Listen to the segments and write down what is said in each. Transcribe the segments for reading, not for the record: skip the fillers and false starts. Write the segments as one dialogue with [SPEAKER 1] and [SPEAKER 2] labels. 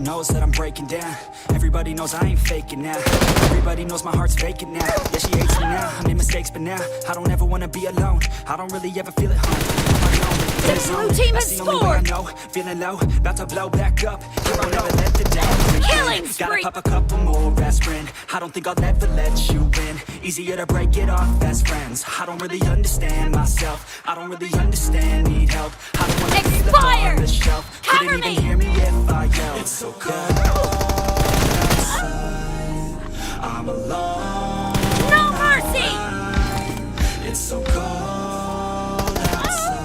[SPEAKER 1] knows that I'm breaking down. Everybody knows I ain't faking now. Everybody knows my heart's vacant now. Yeah, she hates me now, I made mistakes but now I don't ever wanna be alone. I don't really ever feel at home.
[SPEAKER 2] The blue team has scored!
[SPEAKER 1] Feeling low, about to blow back up. Here I'll never let the doubt.
[SPEAKER 2] Killing spree!
[SPEAKER 1] Gotta pop a couple more aspirin. I don't think I'll ever let you win. Easier to break it off best friends. I don't really understand myself. I don't really understand, need help. I don't wanna be left on the shelf. Couldn't even hear me if I yelled. It's so cold outside. I'm alone.
[SPEAKER 2] No mercy!
[SPEAKER 1] It's so cold outside.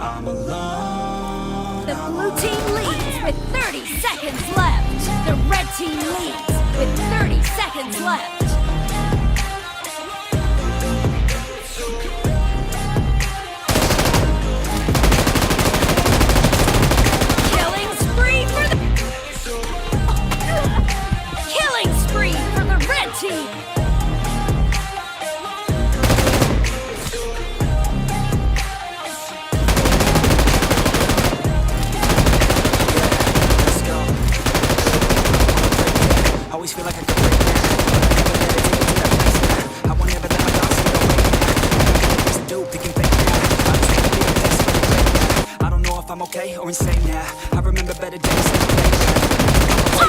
[SPEAKER 1] I'm alone.
[SPEAKER 2] The blue team leads with 30 seconds left. The red team leads with 30 seconds left. Killing spree for the red team.
[SPEAKER 1] Always feel like I could break down. I won't ever let my thoughts get away now. Just do picking fake now. I just wanna be the best for the great now. I don't know if I'm okay or insane now. I remember better days than today.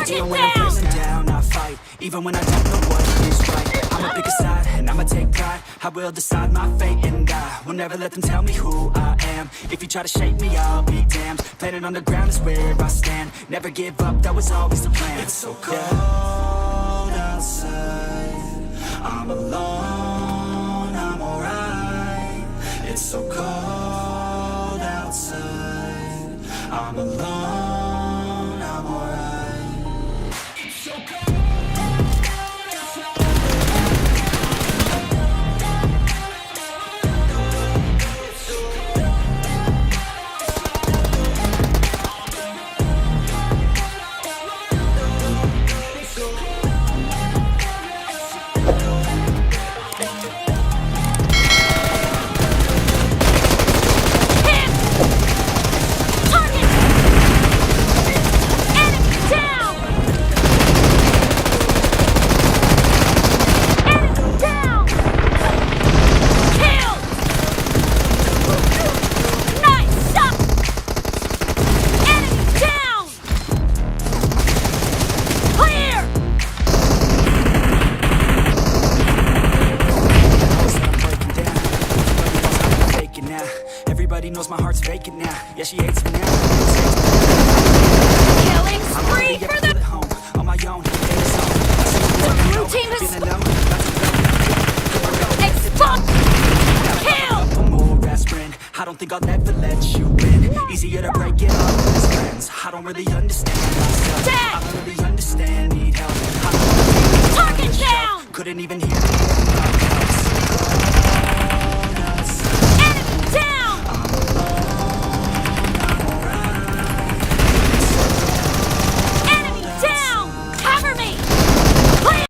[SPEAKER 1] Even when I'm facing down, I fight. Even when I don't know what is right. I'ma pick a side and I'ma take pride. I will decide my fate and I will never let them tell me who I am. If you try to shake me, I'll be damned. Planet on the ground is where I stand. Never give up, that was always the plan. It's so cold outside. I'm alone, I'm alright. It's so cold outside. I'm alone, I'm alright. It's so cold. Everybody knows my heart's vacant now. Yeah, she hates me now.
[SPEAKER 2] Killing spree for the
[SPEAKER 1] home on my own.
[SPEAKER 2] The blue team is kill.
[SPEAKER 1] I don't think I'll ever let you win. Easier to break it off as friends. I don't really understand myself.
[SPEAKER 2] Dead.
[SPEAKER 1] I don't really understand, need help. I don't really
[SPEAKER 2] Target down.
[SPEAKER 1] Couldn't even hear me.